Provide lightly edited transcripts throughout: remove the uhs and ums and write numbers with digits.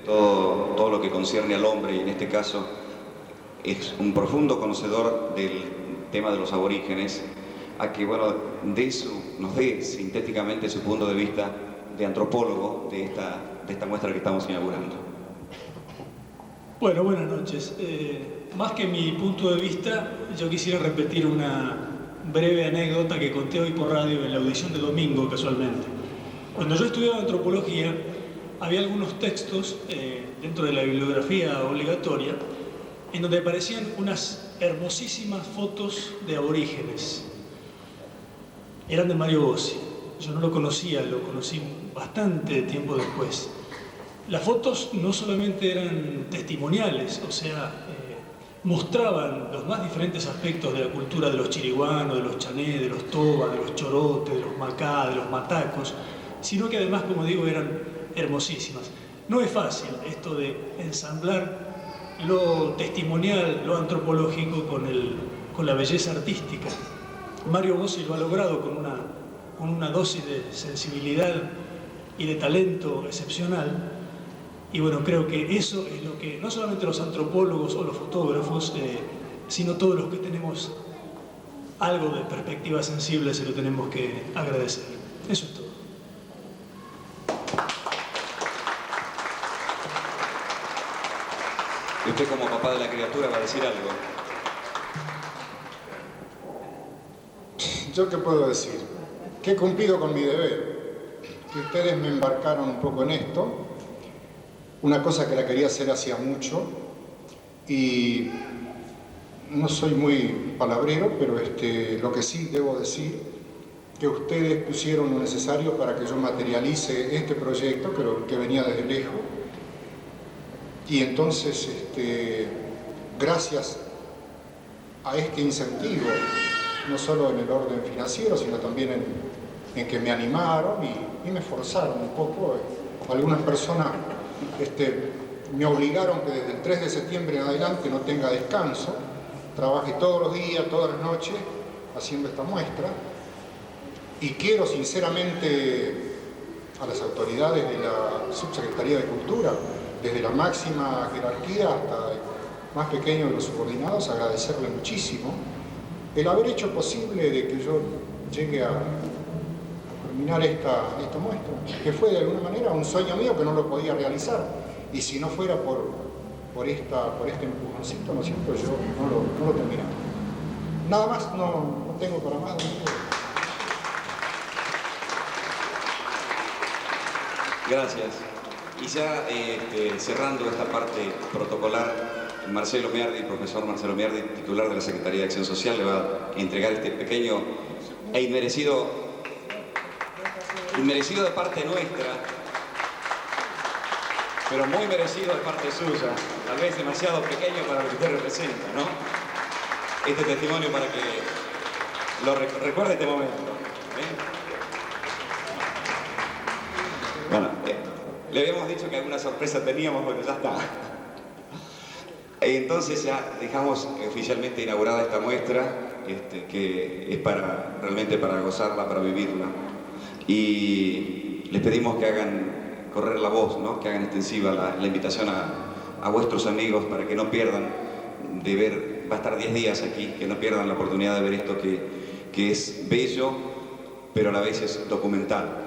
todo lo que concierne al hombre, y en este caso es un profundo conocedor del tema de los aborígenes, a que bueno, nos dé sintéticamente su punto de vista de antropólogo de esta muestra que estamos inaugurando. Bueno, buenas noches. Más que mi punto de vista, yo quisiera repetir una breve anécdota que conté hoy por radio en la audición de domingo, casualmente. Cuando yo estudiaba antropología, había algunos textos dentro de la bibliografía obligatoria en donde aparecían unas hermosísimas fotos de aborígenes. Eran de Mario Bossi. Yo no lo conocía, lo conocí bastante tiempo después. Las fotos no solamente eran testimoniales, o sea, mostraban los más diferentes aspectos de la cultura de los chiriguanos, de los chané, de los toba, de los chorotes, de los macá, de los matacos, sino que además, como digo, eran hermosísimas. No es fácil esto de ensamblar lo testimonial, lo antropológico con la belleza artística. Mario Bossi lo ha logrado con una dosis de sensibilidad y de talento excepcional. Y bueno, creo que eso es lo que no solamente los antropólogos o los fotógrafos, sino todos los que tenemos algo de perspectiva sensible se lo tenemos que agradecer. Eso es todo. Y usted, como papá de la criatura, va a decir algo. ¿Yo qué puedo decir? Que he cumplido con mi deber, que ustedes me embarcaron un poco en esto, una cosa que la quería hacer hacía mucho, y no soy muy palabrero, pero lo que sí debo decir, que ustedes pusieron lo necesario para que yo materialice este proyecto, que venía desde lejos, y entonces, gracias a este incentivo, no solo en el orden financiero, sino también en que me animaron y me forzaron un poco. Algunas personas me obligaron que desde el 3 de septiembre en adelante no tenga descanso, trabaje todos los días, todas las noches, haciendo esta muestra. Y quiero sinceramente a las autoridades de la Subsecretaría de Cultura, desde la máxima jerarquía hasta el más pequeño de los subordinados, agradecerle muchísimo el haber hecho posible de que yo llegue a terminar esta muestra, que fue de alguna manera un sueño mío que no lo podía realizar, y si no fuera por este empujoncito, ¿no es cierto?, yo no lo terminaba. Nada más, no tengo para más. Gracias. Y ya cerrando esta parte protocolar, Marcelo Miardi, profesor Marcelo Miardi, titular de la Secretaría de Acción Social, le va a entregar este pequeño e inmerecido de parte nuestra, pero muy merecido de parte suya, tal vez demasiado pequeño para lo que usted representa, ¿no? Este testimonio para que lo recuerde este momento. Bueno, le habíamos dicho que alguna sorpresa teníamos, pero ya está. Entonces ya dejamos oficialmente inaugurada esta muestra, que es realmente para gozarla, para vivirla. Y les pedimos que hagan correr la voz, ¿no?, que hagan extensiva la invitación a vuestros amigos para que no pierdan de ver, va a estar 10 días aquí, que no pierdan la oportunidad de ver esto que es bello, pero a la vez es documental.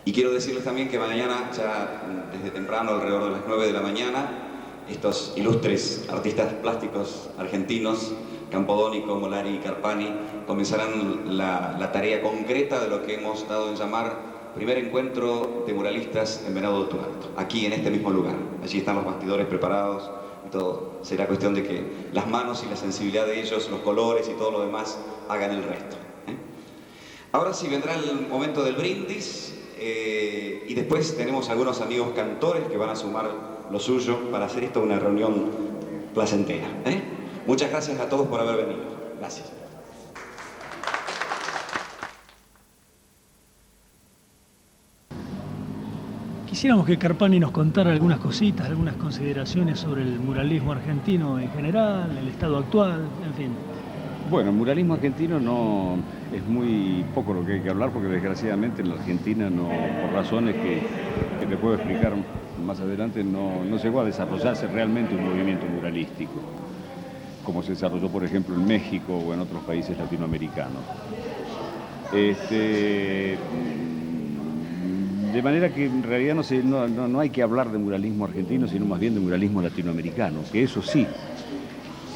Y quiero decirles también que mañana, ya desde temprano, alrededor de las 9 de la mañana, estos ilustres artistas plásticos argentinos, Campodónico, Molari y Carpani, comenzarán la tarea concreta de lo que hemos dado en llamar primer encuentro de muralistas en Venado Tuerto, aquí en este mismo lugar. Allí están los bastidores preparados y todo. Será cuestión de que las manos y la sensibilidad de ellos, los colores y todo lo demás, hagan el resto. Ahora sí vendrá el momento del brindis. Y después tenemos algunos amigos cantores que van a sumar lo suyo para hacer esto una reunión placentera. Muchas gracias a todos por haber venido. Gracias. Quisiéramos que Carpani nos contara algunas cositas, algunas consideraciones sobre el muralismo argentino en general, el estado actual, en fin. Bueno, el muralismo argentino no es muy poco lo que hay que hablar, porque desgraciadamente en la Argentina, no, por razones que te puedo explicar más adelante, no llegó a desarrollarse realmente un movimiento muralístico, como se desarrolló, por ejemplo, en México o en otros países latinoamericanos. De manera que en realidad no hay que hablar de muralismo argentino, sino más bien de muralismo latinoamericano, que eso sí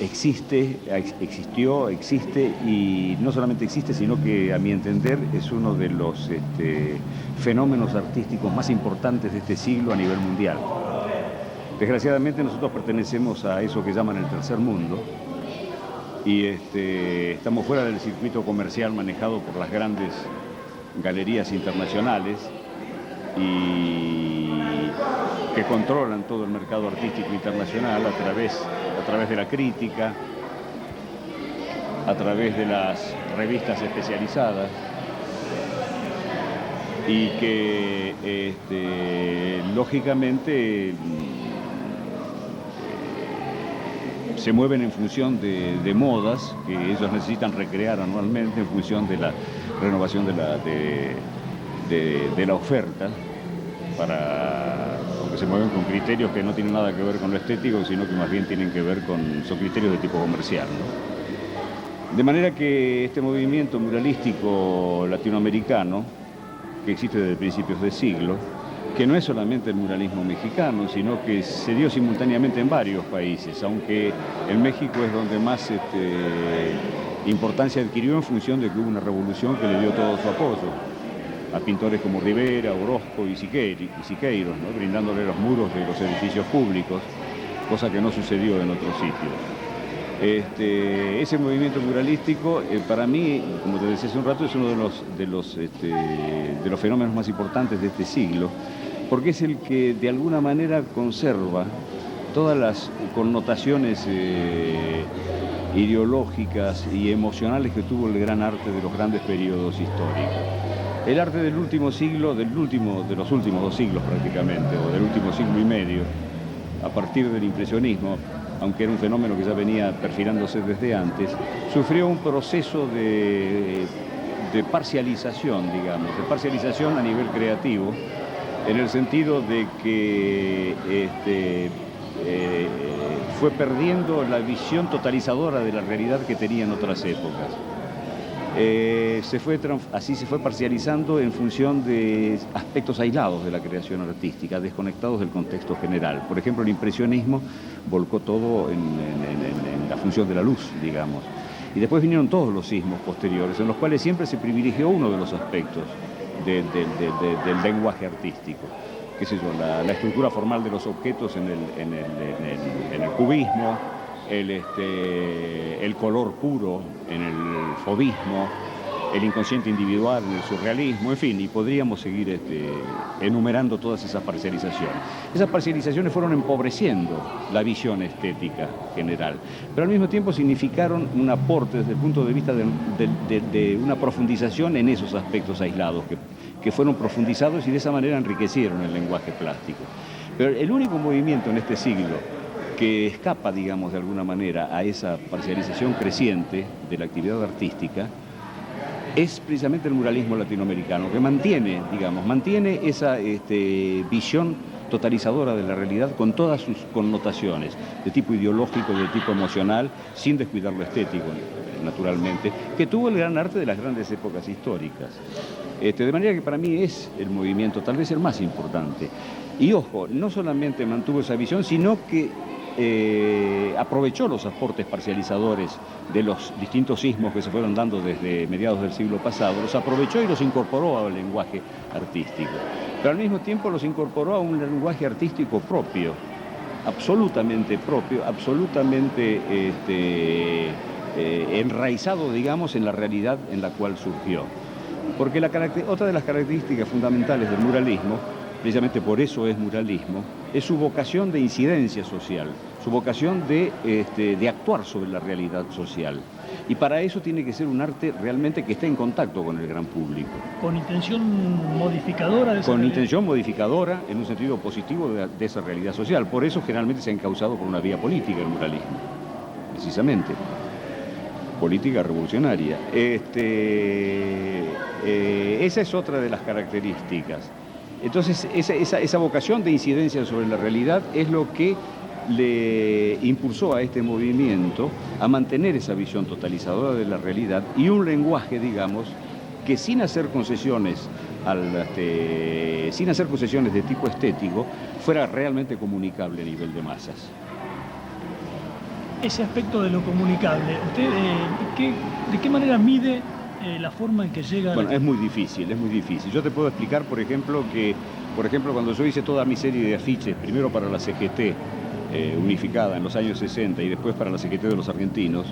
existió, existe, y no solamente existe, sino que a mi entender es uno de los fenómenos artísticos más importantes de este siglo a nivel mundial. Desgraciadamente nosotros pertenecemos a eso que llaman el tercer mundo, y estamos fuera del circuito comercial manejado por las grandes galerías internacionales y que controlan todo el mercado artístico internacional a través de la crítica, a través de las revistas especializadas, y que lógicamente se mueven en función de modas que ellos necesitan recrear anualmente en función de la renovación de la oferta, porque se mueven con criterios que no tienen nada que ver con lo estético, sino que más bien tienen que ver son criterios de tipo comercial, ¿no? De manera que este movimiento muralístico latinoamericano, que existe desde principios de siglo, que no es solamente el muralismo mexicano, sino que se dio simultáneamente en varios países, aunque en México es donde más importancia adquirió en función de que hubo una revolución que le dio todo su apoyo a pintores como Rivera, Orozco y Siqueiros, ¿no? Brindándole los muros de los edificios públicos, cosa que no sucedió en otros sitios. Ese movimiento muralístico, para mí, como te decía hace un rato, es uno de los fenómenos más importantes de este siglo, porque es el que de alguna manera conserva todas las connotaciones ideológicas y emocionales que tuvo el gran arte de los grandes periodos históricos. El arte del último siglo, de los últimos 2 siglos prácticamente, o del último siglo y medio, a partir del impresionismo, aunque era un fenómeno que ya venía perfilándose desde antes, sufrió un proceso de parcialización, digamos, de parcialización a nivel creativo, en el sentido de que fue perdiendo la visión totalizadora de la realidad que tenía en otras épocas. Así se fue parcializando en función de aspectos aislados de la creación artística, desconectados del contexto general. Por ejemplo, el impresionismo volcó todo en la función de la luz, digamos. Y después vinieron todos los sismos posteriores, en los cuales siempre se privilegió uno de los aspectos del lenguaje artístico. ¿Qué sé yo? La estructura formal de los objetos en el cubismo, el color puro en el fauvismo, el inconsciente individual en el surrealismo, en fin, y podríamos seguir enumerando todas esas parcializaciones. Esas parcializaciones fueron empobreciendo la visión estética general, pero al mismo tiempo significaron un aporte desde el punto de vista de una profundización en esos aspectos aislados que fueron profundizados y de esa manera enriquecieron el lenguaje plástico. Pero el único movimiento en este siglo que escapa, digamos, de alguna manera a esa parcialización creciente de la actividad artística es precisamente el muralismo latinoamericano, que mantiene esa visión totalizadora de la realidad con todas sus connotaciones, de tipo ideológico, de tipo emocional, sin descuidar lo estético, naturalmente, que tuvo el gran arte de las grandes épocas históricas. De manera que para mí es el movimiento tal vez el más importante. Y ojo, no solamente mantuvo esa visión, sino que aprovechó los aportes parcializadores de los distintos sismos que se fueron dando desde mediados del siglo pasado, los aprovechó y los incorporó al lenguaje artístico. Pero al mismo tiempo los incorporó a un lenguaje artístico propio, absolutamente enraizado, digamos, en la realidad en la cual surgió. Porque otra de las características fundamentales del muralismo, precisamente por eso es muralismo, es su vocación de incidencia social, su vocación de actuar sobre la realidad social. Y para eso tiene que ser un arte realmente que esté en contacto con el gran público. ¿Con intención modificadora? Con intención modificadora, en un sentido positivo de esa realidad social. Por eso generalmente se ha encauzado por una vía política el muralismo, precisamente. política revolucionaria. Esa es otra de las características. Entonces, esa vocación de incidencia sobre la realidad es lo que le impulsó a este movimiento a mantener esa visión totalizadora de la realidad y un lenguaje, digamos, que sin hacer concesiones de tipo estético, fuera realmente comunicable a nivel de masas. Ese aspecto de lo comunicable, ¿usted de qué manera mide la forma en que llega? Bueno, es muy difícil. Yo te puedo explicar, por ejemplo, cuando yo hice toda mi serie de afiches, primero para la CGT unificada en los años 60 y después para la CGT de los argentinos,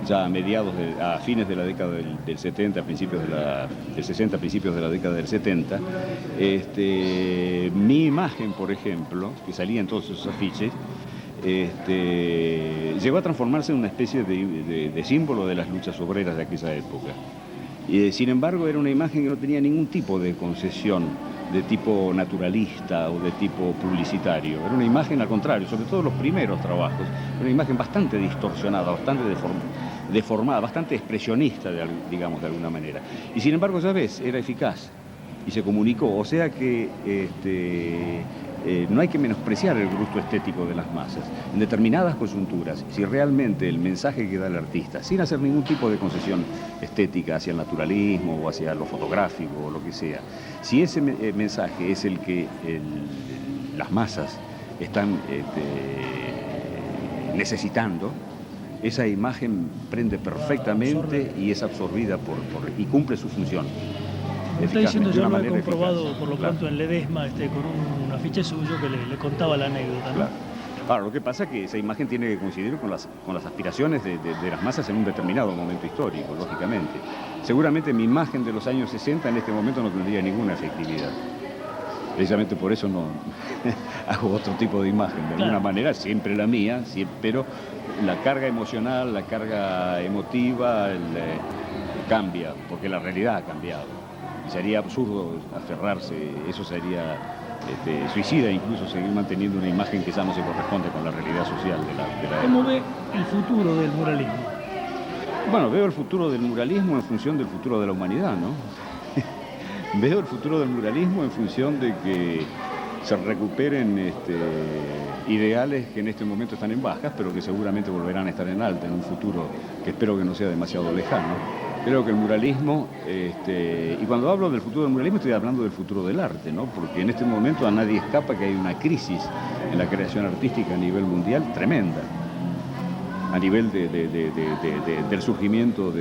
ya a fines de la década del 70, del 60, principios de la década del 70, mi imagen, por ejemplo, que salía en todos esos afiches, llegó a transformarse en una especie de símbolo de las luchas obreras de aquella época. Sin embargo, era una imagen que no tenía ningún tipo de concesión de tipo naturalista o de tipo publicitario. Era una imagen, al contrario, sobre todo los primeros trabajos, una imagen bastante distorsionada, bastante deformada, bastante expresionista, digamos, de alguna manera. Y sin embargo, ya ves, era eficaz y se comunicó. O sea que no hay que menospreciar el gusto estético de las masas. En determinadas coyunturas, si realmente el mensaje que da el artista, sin hacer ningún tipo de concesión estética hacia el naturalismo o hacia lo fotográfico o lo que sea, si ese mensaje es el que las masas están necesitando, esa imagen prende perfectamente y es absorbida y cumple su función. Está diciendo, yo lo he comprobado por lo pronto en Ledesma, con un afiche suyo que le contaba la anécdota, ¿no? Claro, lo que pasa es que esa imagen tiene que coincidir con las aspiraciones de las masas en un determinado momento histórico, lógicamente. Seguramente mi imagen de los años 60 en este momento no tendría ninguna efectividad. Precisamente por eso no hago otro tipo de imagen, de alguna manera, siempre la mía, pero la carga emocional, la carga emotiva cambia, porque la realidad ha cambiado. Sería absurdo aferrarse, eso sería suicida incluso seguir manteniendo una imagen que ya no se corresponde con la realidad social de la época. ¿Cómo ve el futuro del muralismo? Bueno, veo el futuro del muralismo en función del futuro de la humanidad, ¿no? Veo el futuro del muralismo en función de que se recuperen ideales que en este momento están en bajas, pero que seguramente volverán a estar en alta en un futuro que espero que no sea demasiado lejano. Creo que el muralismo, y cuando hablo del futuro del muralismo estoy hablando del futuro del arte, ¿no? Porque en este momento a nadie escapa que hay una crisis en la creación artística a nivel mundial tremenda, a nivel del surgimiento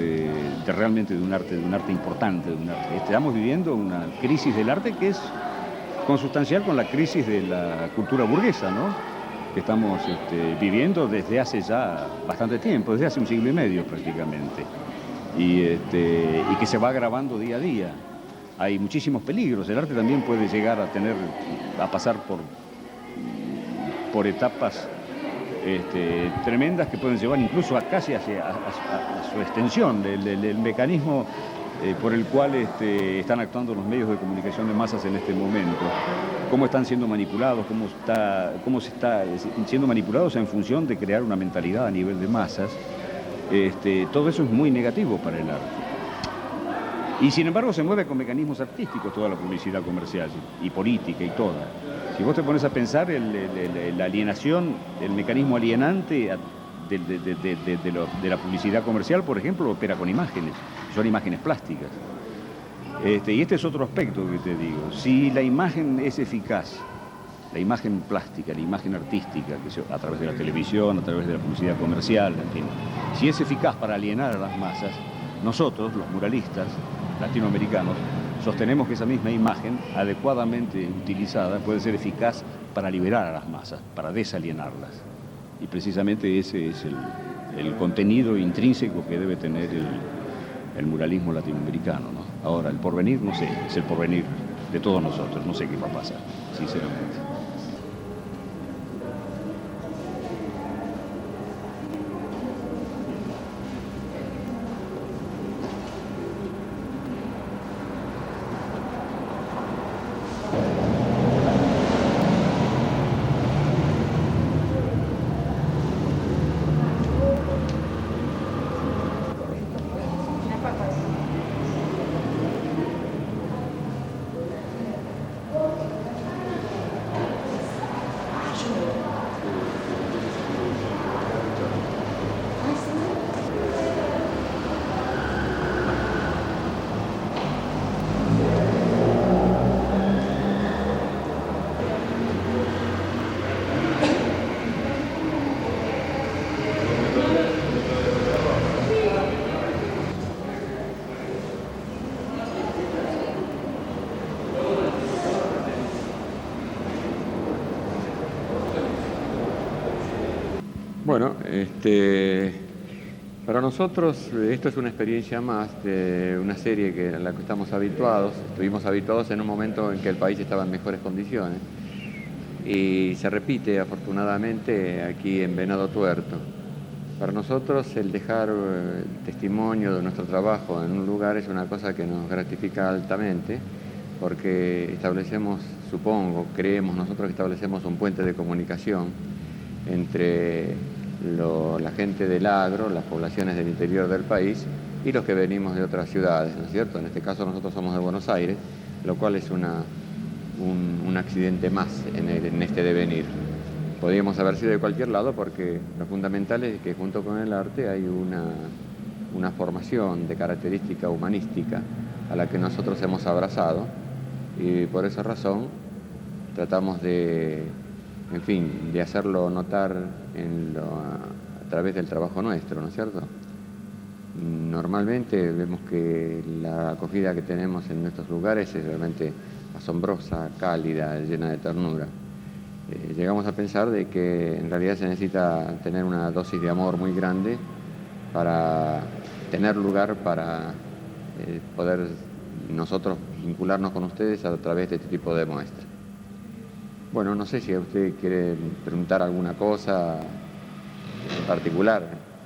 realmente de un arte importante, Estamos viviendo una crisis del arte que es consustancial con la crisis de la cultura burguesa, ¿no? Que estamos viviendo desde hace ya bastante tiempo, desde hace un siglo y medio prácticamente. Y que se va agravando día a día. Hay muchísimos peligros. El arte también puede llegar a pasar por etapas tremendas que pueden llevar incluso casi a su extensión. El mecanismo por el cual están actuando los medios de comunicación de masas en este momento, cómo están siendo manipulados, cómo se está siendo manipulados en función de crear una mentalidad a nivel de masas. Todo eso es muy negativo para el arte. Y sin embargo se mueve con mecanismos artísticos toda la publicidad comercial y política y toda. Si vos te pones a pensar la alienación, el mecanismo alienante de la publicidad comercial, por ejemplo, opera con imágenes, son imágenes plásticas. Y este es otro aspecto que te digo. Si la imagen es eficaz, la imagen plástica, la imagen artística, a través de la televisión, a través de la publicidad comercial, en fin, si es eficaz para alienar a las masas, nosotros, los muralistas latinoamericanos, sostenemos que esa misma imagen, adecuadamente utilizada, puede ser eficaz para liberar a las masas, para desalienarlas. Y precisamente ese es el contenido intrínseco que debe tener el muralismo latinoamericano, ¿no? Ahora, el porvenir, no sé, es el porvenir de todos nosotros, no sé qué va a pasar, sinceramente. Bueno, para nosotros esto es una experiencia más de una serie a la que estamos habituados. Estuvimos habituados en un momento en que el país estaba en mejores condiciones y se repite afortunadamente aquí en Venado Tuerto. Para nosotros el dejar testimonio de nuestro trabajo en un lugar es una cosa que nos gratifica altamente, porque establecemos, creemos nosotros que establecemos un puente de comunicación entre la gente del agro, las poblaciones del interior del país y los que venimos de otras ciudades, ¿no es cierto? En este caso nosotros somos de Buenos Aires, lo cual es un accidente más en este devenir. Podríamos haber sido de cualquier lado, porque lo fundamental es que junto con el arte hay una formación de característica humanística a la que nosotros hemos abrazado, y por esa razón tratamos de hacerlo notar a través del trabajo nuestro, ¿no es cierto? Normalmente vemos que la acogida que tenemos en nuestros lugares es realmente asombrosa, cálida, llena de ternura. Llegamos a pensar de que en realidad se necesita tener una dosis de amor muy grande para tener lugar para poder nosotros vincularnos con ustedes a través de este tipo de muestras. Bueno, no sé si usted quiere preguntar alguna cosa en particular.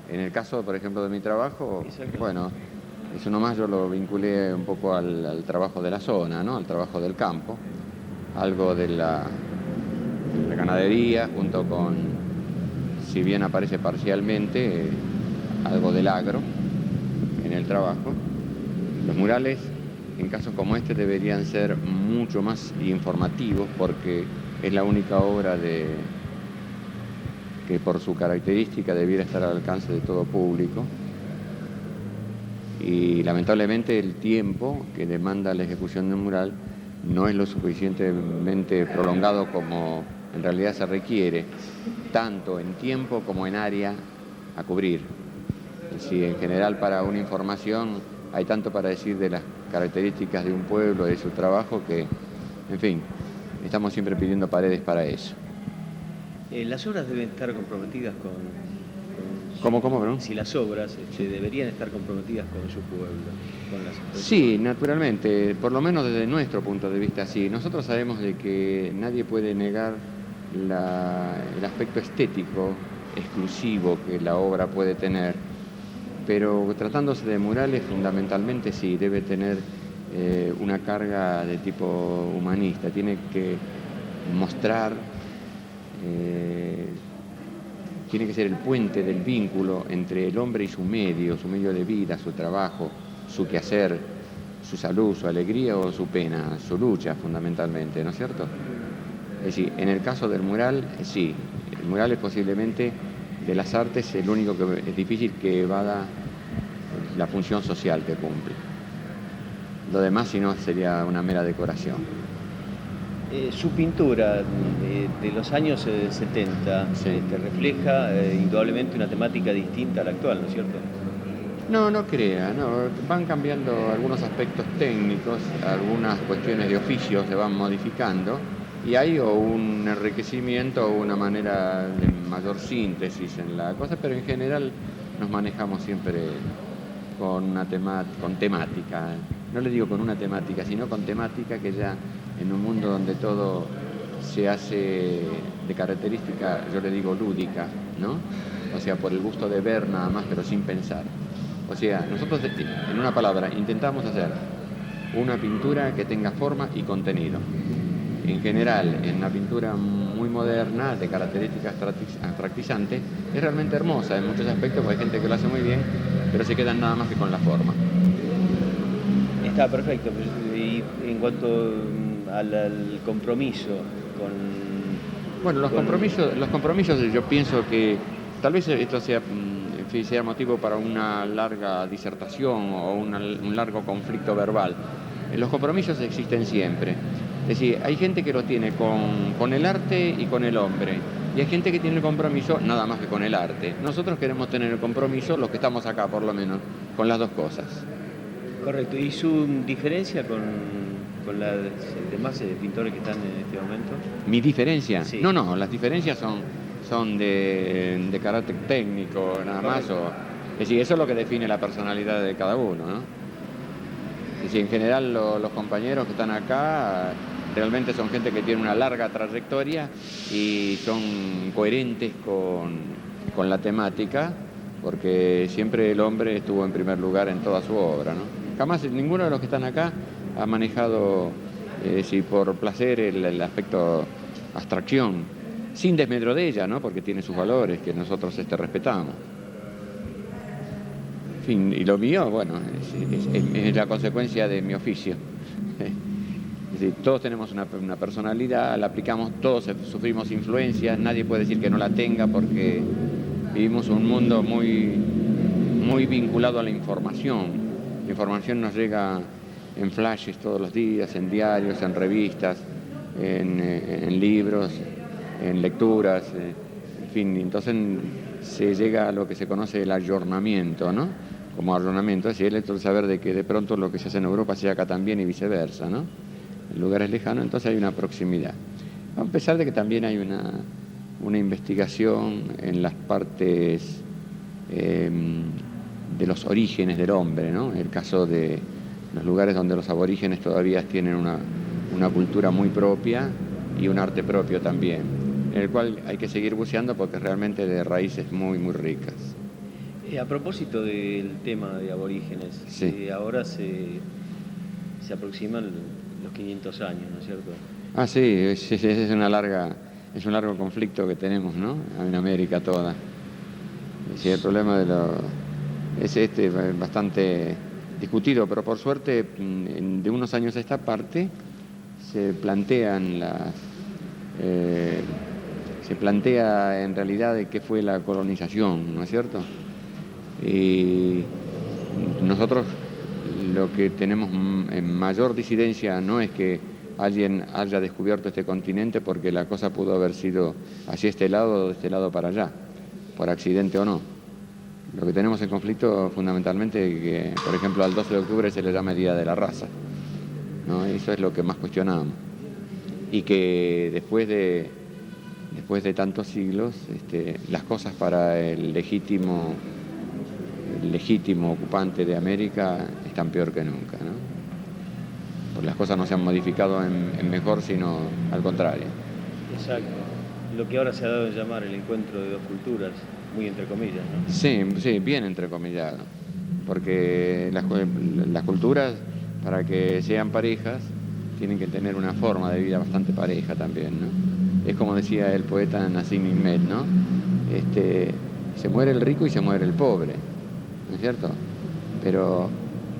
En el caso, por ejemplo, de mi trabajo, bueno, eso nomás yo lo vinculé un poco al trabajo de la zona, ¿no? Al trabajo del campo, algo de la ganadería, junto con, si bien aparece parcialmente, algo del agro en el trabajo. Los murales, en casos como este, deberían ser mucho más informativos, porque es la única obra que por su característica debiera estar al alcance de todo público. Y lamentablemente el tiempo que demanda la ejecución de un mural no es lo suficientemente prolongado como en realidad se requiere, tanto en tiempo como en área a cubrir. Si en general para una información hay tanto para decir de las características de un pueblo, de su trabajo, que, en fin, estamos siempre pidiendo paredes para eso. Las obras deben estar comprometidas con ¿Cómo, perdón? Si las obras deberían estar comprometidas con su pueblo, con las expresiones. Sí, naturalmente, por lo menos desde nuestro punto de vista, sí. Nosotros sabemos de que nadie puede negar el aspecto estético exclusivo que la obra puede tener, pero tratándose de murales, fundamentalmente sí, debe tener una carga de tipo humanista. Tiene que mostrar, tiene que ser el puente del vínculo entre el hombre y su medio de vida, su trabajo, su quehacer, su salud, su alegría o su pena, su lucha fundamentalmente, ¿no es cierto? Es decir, en el caso del mural, sí, el mural es posiblemente de las artes el único que es difícil que evada la función social que cumple. Lo demás, si no, sería una mera decoración. Su pintura de los años 70 sí, refleja indudablemente una temática distinta a la actual, ¿no es cierto? No crea, no. Van cambiando algunos aspectos técnicos, algunas cuestiones de oficio se van modificando, y hay un enriquecimiento o una manera de mayor síntesis en la cosa, pero en general nos manejamos siempre con temática. No le digo con una temática, sino con temática, que ya en un mundo donde todo se hace de característica, yo le digo lúdica, ¿no? O sea, por el gusto de ver nada más, pero sin pensar. O sea, nosotros, en una palabra, intentamos hacer una pintura que tenga forma y contenido. En general, en una pintura muy moderna, de características atractizantes, es realmente hermosa en muchos aspectos, porque hay gente que lo hace muy bien, pero se quedan nada más que con la forma. Está perfecto. Y en cuanto al compromiso con... Bueno, los compromisos yo pienso que tal vez esto sea motivo para una larga disertación o un largo conflicto verbal. Los compromisos existen siempre. Es decir, hay gente que lo tiene con el arte y con el hombre, y hay gente que tiene el compromiso nada más que con el arte. Nosotros queremos tener el compromiso, los que estamos acá por lo menos, con las dos cosas. Correcto. ¿Y su diferencia con los demás pintores que están en este momento? ¿Mi diferencia? Sí. No, las diferencias son son de carácter técnico, nada más. Es decir, eso es lo que define la personalidad de cada uno, ¿no? Es decir, en general los compañeros que están acá realmente son gente que tiene una larga trayectoria y son coherentes con la temática, porque siempre el hombre estuvo en primer lugar en toda su obra, ¿no? Jamás ninguno de los que están acá ha manejado, si por placer, el aspecto abstracción, sin desmedro de ella, ¿no? Porque tiene sus valores que nosotros respetamos. En fin, y lo mío, bueno, es la consecuencia de mi oficio. Es decir, todos tenemos una personalidad, la aplicamos, todos sufrimos influencias, nadie puede decir que no la tenga porque vivimos un mundo muy vinculado a la información. La información nos llega en flashes todos los días, en diarios, en revistas, en libros, en lecturas, en fin, entonces se llega a lo que se conoce el ayornamiento, ¿no? Como ayornamiento, es decir, el hecho de saber de que de pronto lo que se hace en Europa se hace acá también y viceversa, ¿no? En lugares lejanos, entonces hay una proximidad. A pesar de que también hay una investigación en las partes de los orígenes del hombre, ¿no? El caso de los lugares donde los aborígenes todavía tienen una cultura muy propia y un arte propio también, en el cual hay que seguir buceando porque realmente de raíces muy ricas. A propósito del tema de aborígenes, sí. Ahora se aproximan los 500 años, ¿no es cierto? Ah, sí, es un largo conflicto que tenemos, ¿no? En América toda. Sí, el problema es bastante discutido, pero por suerte de unos años a esta parte se plantea en realidad de qué fue la colonización, ¿no es cierto? Y nosotros lo que tenemos en mayor disidencia no es que alguien haya descubierto este continente porque la cosa pudo haber sido hacia este lado o de este lado para allá, por accidente o no. Lo que tenemos en conflicto fundamentalmente es que, por ejemplo, al 12 de octubre se le llama Día de la Raza, ¿no? Eso es lo que más cuestionamos. Y que después de tantos siglos, las cosas para el legítimo ocupante de América están peor que nunca, ¿no? Porque las cosas no se han modificado en mejor, sino al contrario. Exacto. Lo que ahora se ha dado en llamar el encuentro de dos culturas, muy entre comillas, ¿no? Sí, bien entrecomillado. Porque las culturas, para que sean parejas, tienen que tener una forma de vida bastante pareja también, ¿no? Es como decía el poeta Nassim Hikmet, ¿no? Se muere el rico y se muere el pobre, ¿no es cierto? Pero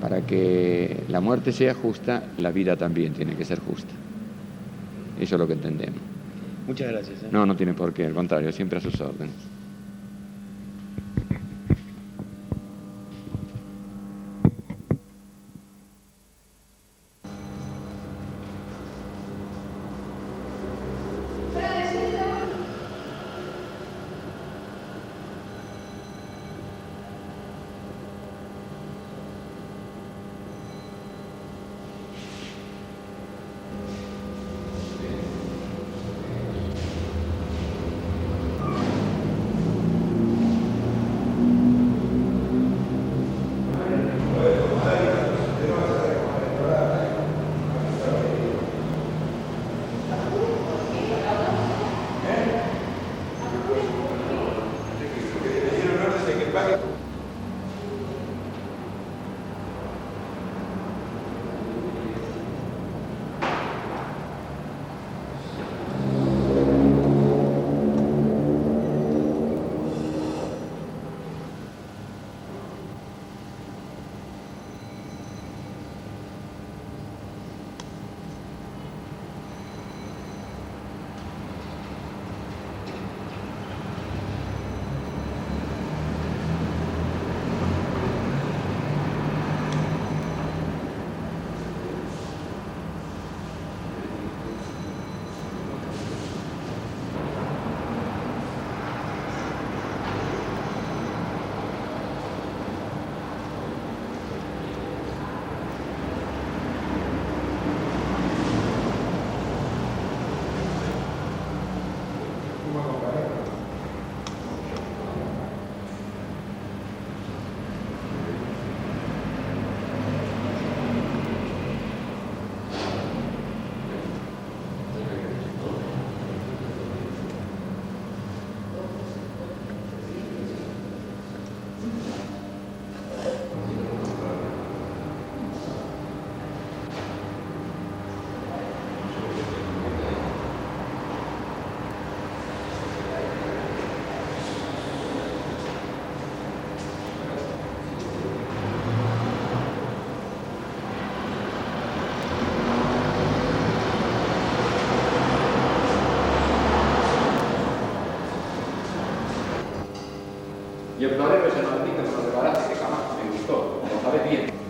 para que la muerte sea justa, la vida también tiene que ser justa. Eso es lo que entendemos. Muchas gracias. No tiene por qué, al contrario, siempre a sus órdenes. Y el florero ese maldito que nos regalaste que jamás me gustó, lo sabes bien.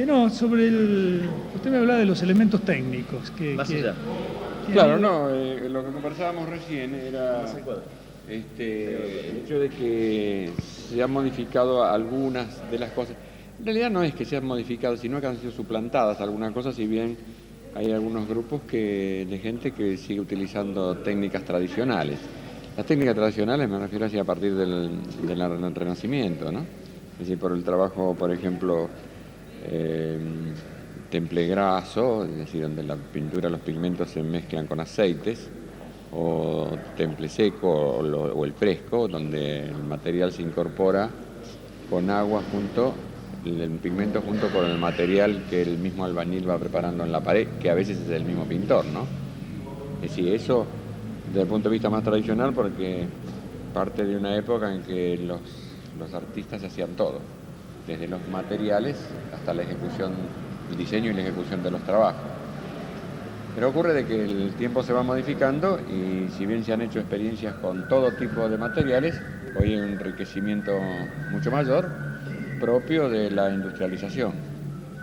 No, usted me hablaba de los elementos técnicos. Más allá. Claro, no, lo que conversábamos recién era el hecho de que se han modificado algunas de las cosas. En realidad no es que se han modificado, sino que han sido suplantadas algunas cosas, si bien hay algunos grupos de gente que sigue utilizando técnicas tradicionales. Las técnicas tradicionales me refiero así a partir del Renacimiento, ¿no? Es decir, por el trabajo, por ejemplo, temple graso, es decir, donde la pintura, los pigmentos se mezclan con aceites, o temple seco o el fresco, donde el material se incorpora con agua el pigmento junto con el material que el mismo albañil va preparando en la pared, que a veces es el mismo pintor, ¿no? Es decir, eso desde el punto de vista más tradicional, porque parte de una época en que los artistas hacían todo, desde los materiales hasta la ejecución, el diseño y la ejecución de los trabajos. Pero ocurre de que el tiempo se va modificando y si bien se han hecho experiencias con todo tipo de materiales, hoy hay un enriquecimiento mucho mayor propio de la industrialización.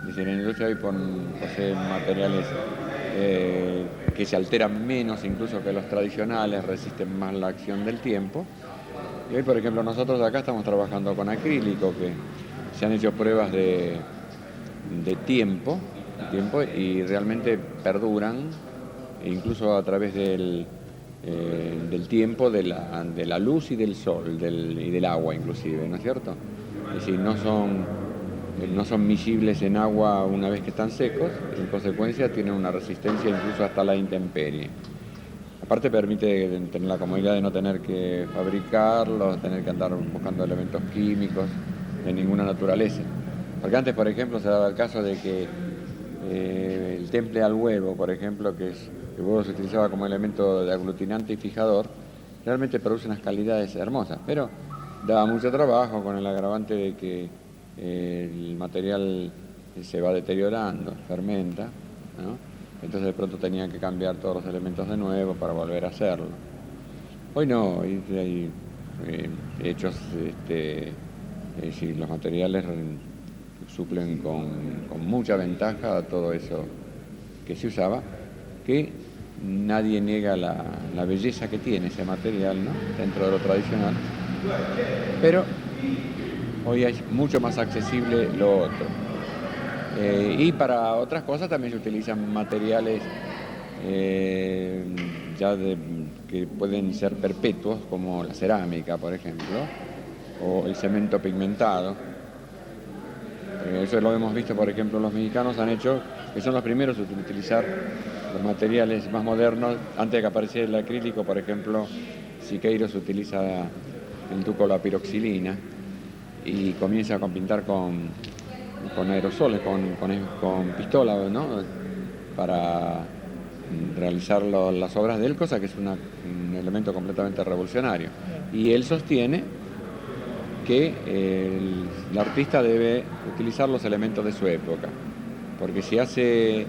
Es decir, la industria hoy posee materiales que se alteran menos incluso que los tradicionales, resisten más la acción del tiempo. Y hoy, por ejemplo, nosotros acá estamos trabajando con acrílico, que se han hecho pruebas de tiempo y realmente perduran, incluso a través del tiempo, de la luz y del sol, y del agua inclusive, ¿no es cierto? Es decir, no son miscibles en agua una vez que están secos, en consecuencia tienen una resistencia incluso hasta la intemperie. Aparte permite tener la comodidad de no tener que fabricarlos, tener que andar buscando elementos químicos de ninguna naturaleza. Porque antes, por ejemplo, se daba el caso de que el temple al huevo, por ejemplo, que el huevo se utilizaba como elemento de aglutinante y fijador, realmente produce unas calidades hermosas, pero daba mucho trabajo con el agravante de que el material se va deteriorando, fermenta, ¿no? Entonces de pronto tenían que cambiar todos los elementos de nuevo para volver a hacerlo. Hoy no, hoy hay hechos, si los materiales suplen con mucha ventaja a todo eso que se usaba, que nadie niega la belleza que tiene ese material, ¿no? Dentro de lo tradicional, pero hoy es mucho más accesible lo otro. Y para otras cosas también se utilizan materiales que pueden ser perpetuos, como la cerámica, por ejemplo, o el cemento pigmentado. Eso lo hemos visto, por ejemplo, los mexicanos han hecho, que son los primeros en utilizar los materiales más modernos. Antes de que apareciera el acrílico, por ejemplo, Siqueiros utiliza el tuco, la piroxilina, y comienza a pintar con aerosoles, con pistola, ¿no? Para realizar las obras de él, cosa que es un elemento completamente revolucionario. Y él sostiene que el artista debe utilizar los elementos de su época, porque si hace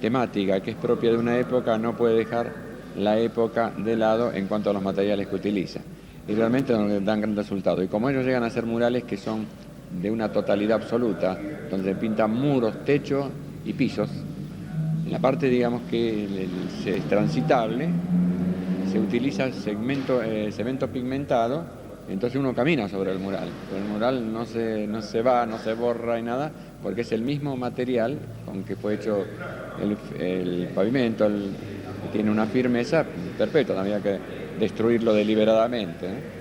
temática que es propia de una época, no puede dejar la época de lado en cuanto a los materiales que utiliza. Y realmente dan gran resultado. Y como ellos llegan a hacer murales que son de una totalidad absoluta, donde pintan muros, techos y pisos, en la parte, digamos, que es transitable, se utiliza cemento pigmentado. Entonces uno camina sobre el mural. El mural no se va, no se borra y nada, porque es el mismo material con que fue hecho el pavimento, tiene una firmeza perpetua, no había que destruirlo deliberadamente, ¿eh?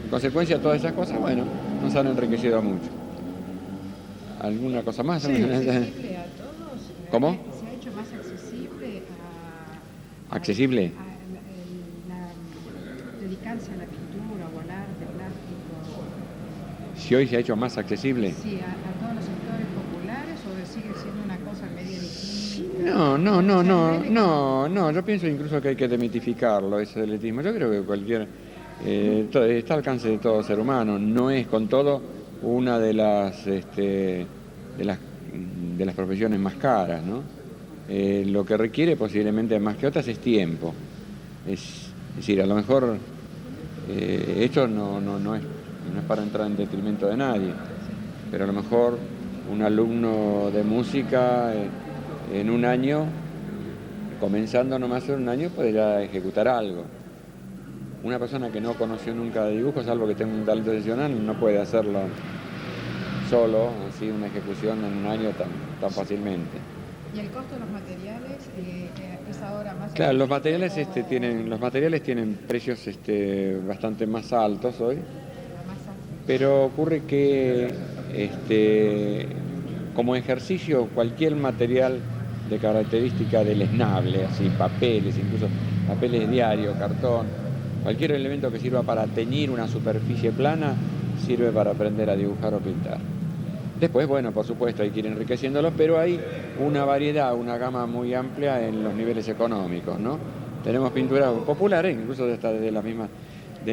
En consecuencia de todas esas cosas, bueno, nos han enriquecido mucho. ¿Alguna cosa más? Sí. ¿Accesible a todos? ¿Cómo? ¿Se ha hecho más accesible ¿Accesible? dedicarse a la pintura o al arte plástico? Si hoy se ha hecho más accesible. Sí, a todos los sectores populares, o sigue siendo una cosa medio distinta. No, yo pienso incluso que hay que demitificarlo, ese elitismo. Yo creo que está al alcance de todo ser humano, no es con todo una de las profesiones más caras, ¿no? Lo que requiere posiblemente más que otras es tiempo. Es decir, a lo mejor esto no es para entrar en detrimento de nadie, pero a lo mejor un alumno de música en un año, comenzando nomás en un año, puede ya ejecutar algo. Una persona que no conoció nunca de dibujo, salvo que tenga un talento excepcional, no puede hacerlo solo, así una ejecución en un año tan fácilmente. ¿Y el costo de los materiales es ahora más? Claro, los materiales tienen precios bastante más altos hoy, pero ocurre que como ejercicio cualquier material de característica deleznable, así papeles, incluso papeles diarios, cartón, cualquier elemento que sirva para teñir una superficie plana sirve para aprender a dibujar o pintar. Después, bueno, por supuesto, hay que ir enriqueciéndolo, pero hay una variedad, una gama muy amplia en los niveles económicos, ¿no? Tenemos pinturas populares, incluso de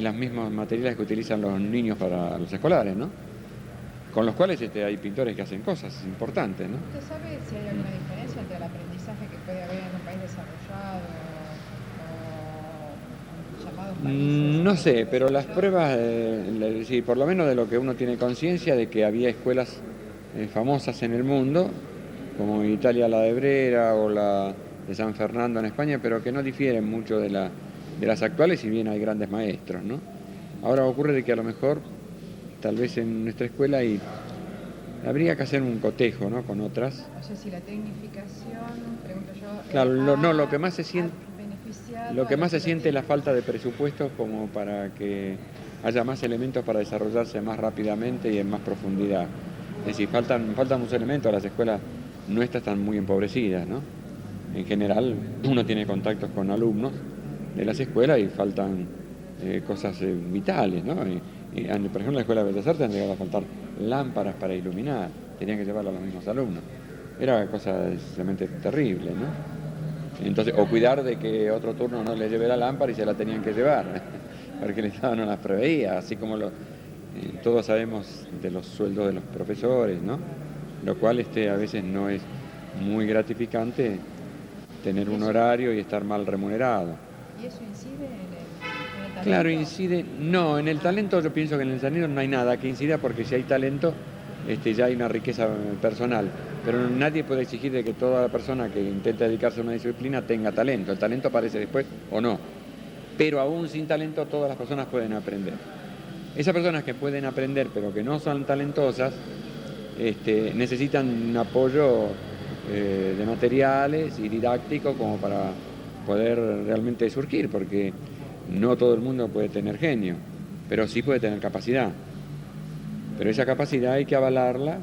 las mismas materiales que utilizan los niños para los escolares, ¿no? Con los cuales hay pintores que hacen cosas importantes, ¿no? ¿Usted sabe si hay alguna diferencia entre el aprendizaje que puede haber en un país desarrollado o llamados países? No sé, pero las pruebas, sí, por lo menos de lo que uno tiene conciencia de que había escuelas famosas en el mundo, como en Italia la de Brera o la de San Fernando en España, pero que no difieren mucho de las actuales, si bien hay grandes maestros, ¿no? Ahora ocurre de que a lo mejor, tal vez en nuestra escuela habría que hacer un cotejo, ¿no?, con otras. No sé si la tecnificación, pregunto yo... Claro, lo que más se siente es la falta de presupuesto como para que haya más elementos para desarrollarse más rápidamente y en más profundidad. Es decir, faltan muchos elementos, las escuelas nuestras están muy empobrecidas, ¿no? En general, uno tiene contactos con alumnos de las escuelas y faltan cosas vitales, ¿no? Por ejemplo, en la Escuela de Bellas Artes han llegado a faltar lámparas para iluminar, tenían que llevarlo a los mismos alumnos. Era una cosa realmente terrible, ¿no? Entonces, o cuidar de que otro turno no le lleve la lámpara y se la tenían que llevar, porque el Estado no las preveía, así como todos sabemos de los sueldos de los profesores, ¿no? Lo cual a veces no es muy gratificante tener un horario y estar mal remunerado. ¿Y eso incide en el talento? Claro, incide. No, en el talento yo pienso que en el talento no hay nada que incida, porque si hay talento ya hay una riqueza personal. Pero nadie puede exigir de que toda persona que intenta dedicarse a una disciplina tenga talento. El talento aparece después o no. Pero aún sin talento todas las personas pueden aprender. Esas personas que pueden aprender pero que no son talentosas necesitan un apoyo de materiales y didácticos como para poder realmente surgir, porque no todo el mundo puede tener genio, pero sí puede tener capacidad. Pero esa capacidad hay que avalarla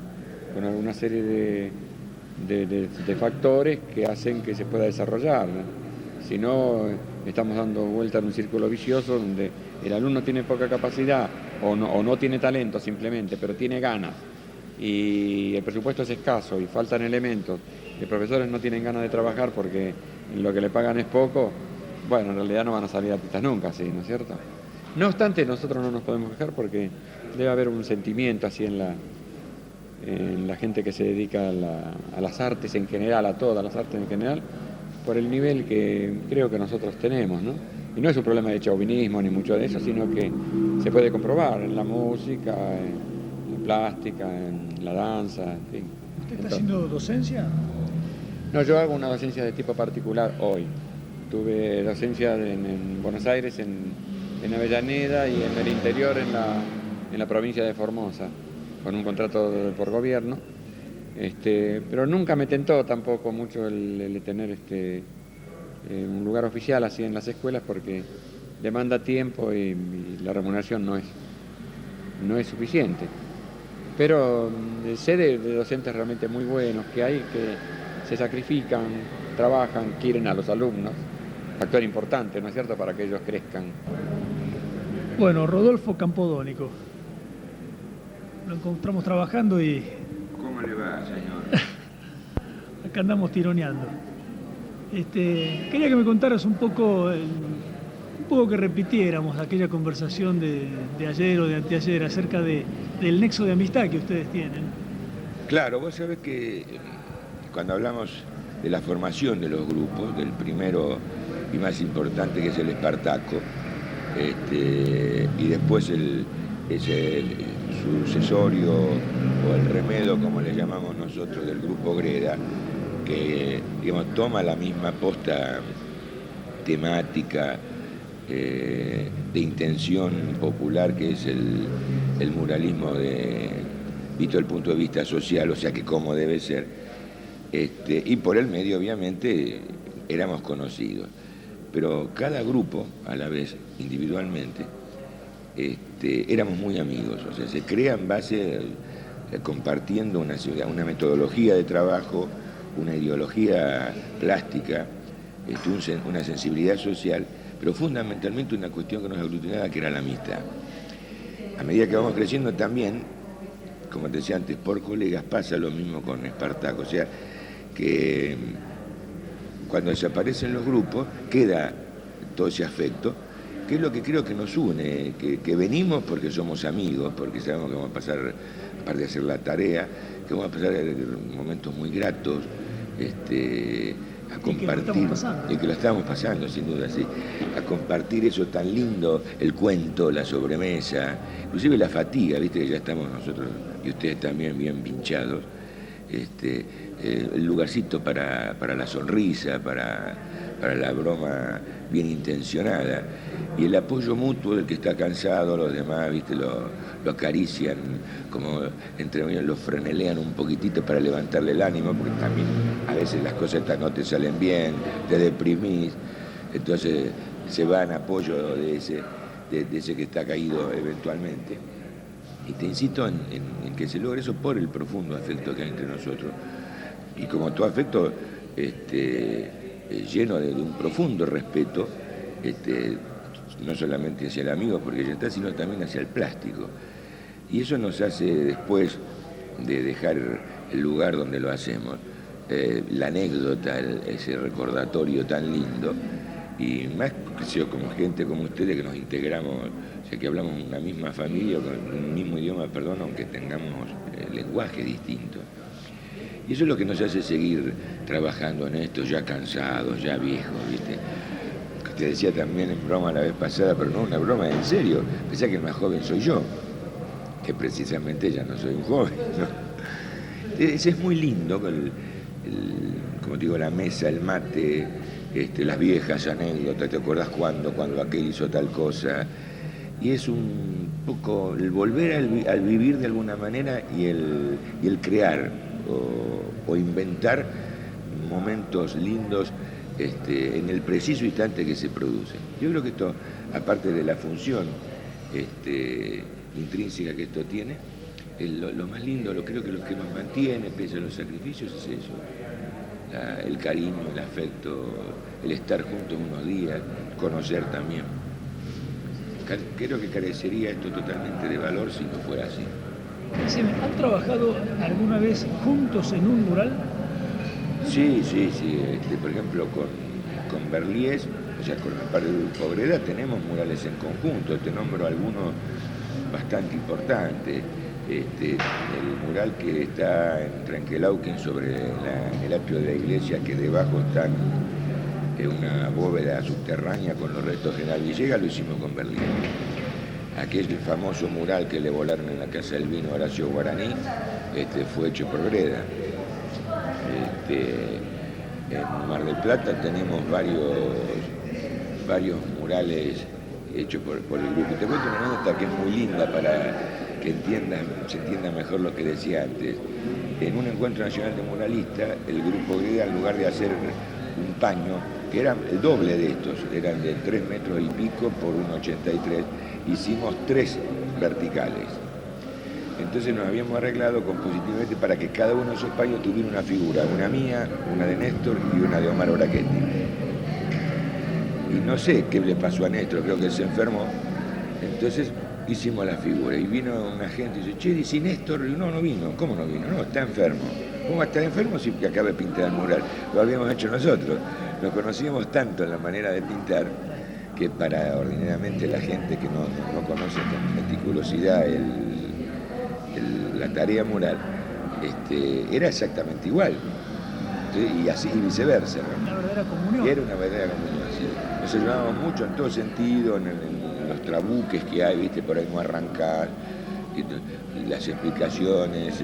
con alguna serie de factores que hacen que se pueda desarrollar, ¿no? Si no, estamos dando vuelta en un círculo vicioso donde el alumno tiene poca capacidad o no tiene talento simplemente, pero tiene ganas, y el presupuesto es escaso y faltan elementos, los profesores no tienen ganas de trabajar porque lo que le pagan es poco. Bueno, en realidad no van a salir artistas nunca, ¿sí? ¿No es cierto? No obstante, nosotros no nos podemos quejar porque debe haber un sentimiento así en la gente que se dedica a las artes en general, a todas las artes en general, por el nivel que creo que nosotros tenemos, ¿no? Y no es un problema de chauvinismo ni mucho de eso, sino que se puede comprobar en la música, en la plástica, en la danza, en fin. ¿Usted está haciendo docencia? No, yo hago una docencia de tipo particular hoy. Tuve docencia en Buenos Aires, en Avellaneda, y en el interior, en la provincia de Formosa, con un contrato por gobierno. Pero nunca me tentó tampoco mucho el tener un lugar oficial así en las escuelas, porque demanda tiempo y la remuneración no es suficiente. Pero sé de docentes realmente muy buenos que hay, que se sacrifican, trabajan, quieren a los alumnos, factor importante, ¿no es cierto?, para que ellos crezcan. Bueno, Rodolfo Campodónico, lo encontramos trabajando y... ¿Cómo le va, señor? Acá andamos tironeando. Quería que me contaras un poco que repitiéramos aquella conversación de ayer o de anteayer acerca del nexo de amistad que ustedes tienen. Claro, vos sabés que cuando hablamos de la formación de los grupos, del primero y más importante, que es el Espartaco, y después el sucesorio o el remedo, como le llamamos nosotros, del grupo Greda, que digamos, toma la misma posta temática de intención popular, que es el muralismo visto desde el punto de vista social, o sea que como debe ser, y por el medio obviamente éramos conocidos, pero cada grupo a la vez individualmente éramos muy amigos, o sea, se crea en base compartiendo una metodología de trabajo, una ideología plástica, una sensibilidad social, pero fundamentalmente una cuestión que nos aglutinaba, que era la amistad. A medida que vamos creciendo también, como te decía antes, por colegas, pasa lo mismo con Espartaco, o sea que cuando desaparecen los grupos queda todo ese afecto, que es lo que creo que nos une, que venimos porque somos amigos, porque sabemos que vamos a pasar, aparte de hacer la tarea, que vamos a pasar momentos muy gratos, a compartir, y que lo estamos pasando, sin duda, sí, a compartir eso tan lindo, el cuento, la sobremesa, inclusive la fatiga, viste que ya estamos nosotros y ustedes también bien pinchados, el lugarcito para la sonrisa, para la broma bien intencionada, y el apoyo mutuo del que está cansado, los demás, viste, lo acarician, como entre ellos lo frenelean un poquitito para levantarle el ánimo, porque también a veces las cosas no te salen bien, te deprimís, entonces se va en apoyo de ese que está caído eventualmente. Y te insisto en que se logre eso por el profundo afecto que hay entre nosotros. Y como todo afecto, lleno de un profundo respeto, no solamente hacia el amigo, porque ya está, sino también hacia el plástico. Y eso nos hace, después de dejar el lugar donde lo hacemos, la anécdota, ese recordatorio tan lindo, y más como gente como ustedes que nos integramos, o sea que hablamos una misma familia, con un mismo idioma, perdón, aunque tengamos lenguaje distinto. Y eso es lo que nos hace seguir trabajando en esto, ya cansados, ya viejos, ¿viste? Te decía también en broma la vez pasada, pero no una broma, en serio, pensá que el más joven soy yo, que precisamente ya no soy un joven, ¿no? Es muy lindo, como te digo, la mesa, el mate, las viejas anécdotas, ¿te acordás cuando aquel hizo tal cosa? Y es un poco el volver al vivir de alguna manera y el crear o inventar momentos lindos en el preciso instante que se produce. Yo creo que esto, aparte de la función intrínseca que esto tiene, lo más lindo, creo que lo que nos mantiene pese a los sacrificios es eso, el cariño, el afecto, el estar juntos unos días, conocer también. Creo que carecería esto totalmente de valor si no fuera así. ¿Han trabajado alguna vez juntos en un mural? Sí. Por ejemplo, con Berliés, o sea, con el par del grupo Greda, tenemos murales en conjunto. Te nombro algunos bastante importantes. El mural que está en Trenquelauquen sobre el atrio de la iglesia, que debajo está una bóveda subterránea con los restos de General Villegas, lo hicimos con Berliés. Aquel famoso mural que le volaron en la Casa del Vino a Horacio Guaraní, fue hecho por Greda. En Mar del Plata tenemos varios murales hechos por el grupo. Te cuento una anécdota que es muy linda que se entienda mejor lo que decía antes. En un encuentro nacional de muralistas, el grupo Greda, en lugar de hacer un paño, que era el doble de estos, eran de 3 metros y pico por 1,83, hicimos 3 verticales. Entonces nos habíamos arreglado compositivamente para que cada uno de esos paños tuviera una figura, una mía, una de Néstor y una de Omar Brachetti. Y no sé qué le pasó a Néstor, creo que él se enfermó. Entonces hicimos la figura y vino una gente y dice, che, dice Néstor, no vino. ¿Cómo no vino? No, está enfermo. ¿Cómo va a estar enfermo si que acaba de pintar el mural? Lo habíamos hecho nosotros. Nos conocíamos tanto en la manera de pintar que para ordinariamente la gente que no conoce con meticulosidad la tarea mural, era exactamente igual. ¿Sí? Y así y viceversa, ¿no? Una verdadera comunión. Y era una verdadera comunión, sí. Nos ayudábamos mucho en todo sentido, en los trabuques que hay, ¿viste? Por ahí no arrancar, y las explicaciones,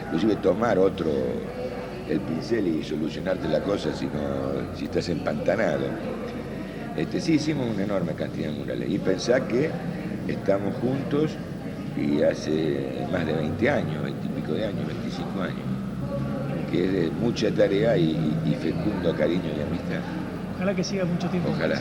inclusive tomar el pincel y solucionarte la cosa si estás empantanado. Sí, hicimos una enorme cantidad de murales. Y pensá que estamos juntos y hace más de 20 años, 20 y pico de años, 25 años, que es de mucha tarea y fecundo cariño y amistad. Ojalá que siga mucho tiempo. Ojalá.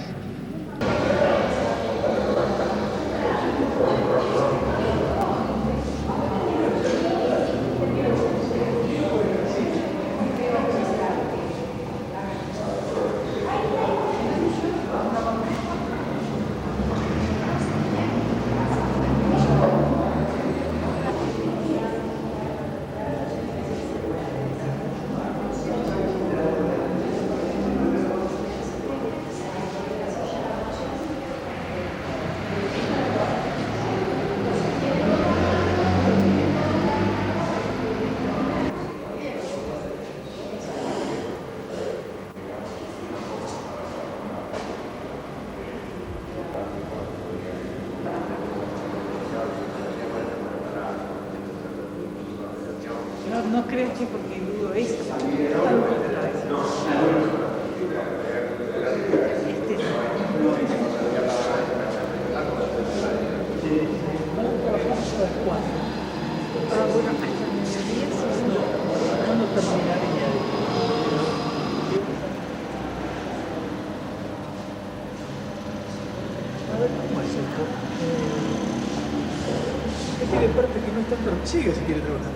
No creas que porque dudo esto. Tiene partes que no están terminadas. Sigue si quiere trabajar.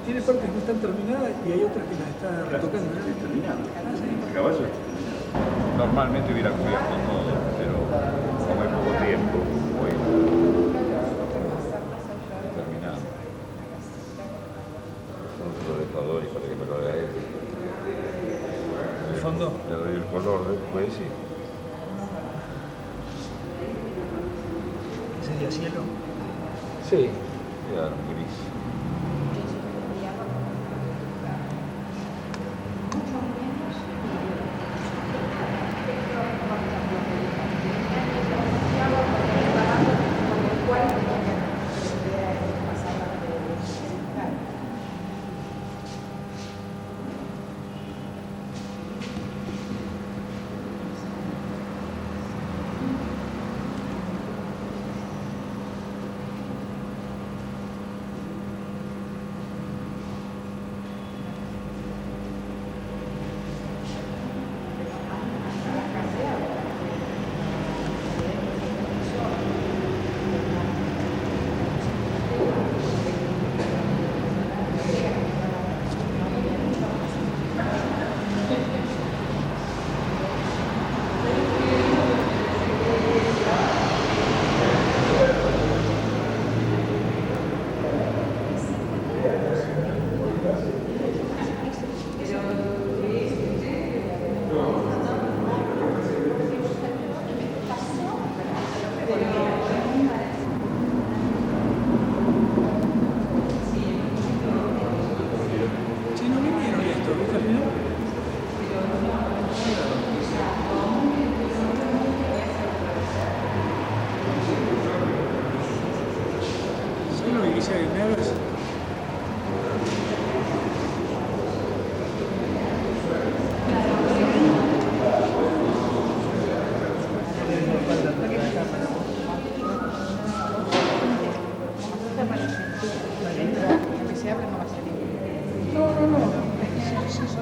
Tiene partes que no están terminadas y hay otras que las está retocando. Terminando. El caballo normalmente hubiera cubierto todo, pero como hay poco tiempo, hoy terminado. Otro dejador y para que me lo haga él. ¿El fondo? Le doy el color después y... ¿Sería cielo? Sí, queda gris.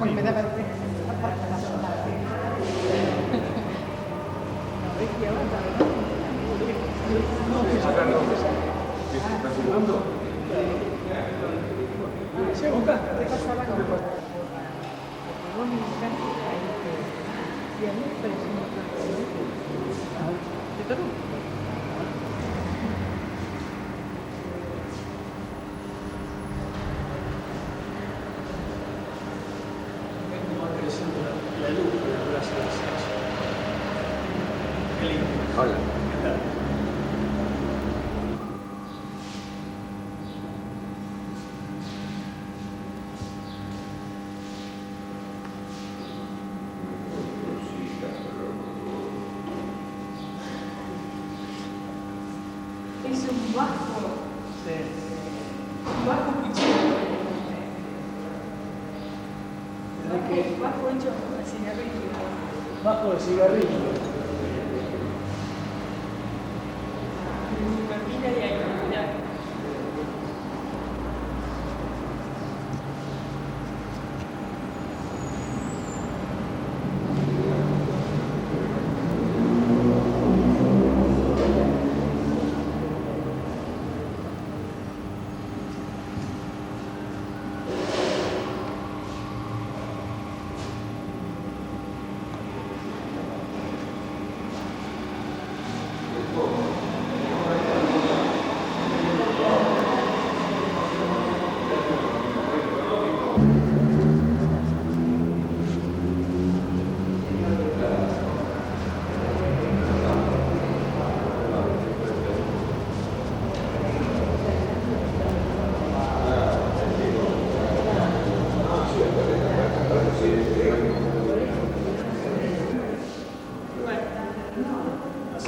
Pues me daba ¿Se busca? La luz, gracias. Qué lindo. Hola. ¿Qué tal? Es un bajo. Sí. Un bajo pichero. Bajo hecho de cigarrillo. Bajo de cigarrillo. Mira y ahí, mira.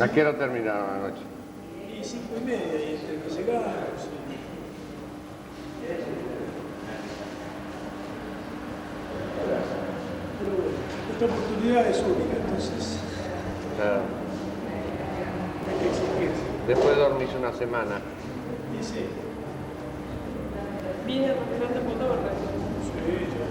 ¿A qué hora terminaron anoche? Y 5:30, y entre que llegamos. Pero bueno, esta oportunidad es única, entonces Claro. hay que exigirse. Después dormís una semana. Y sí, Viene a recuperar de motor. sí, yo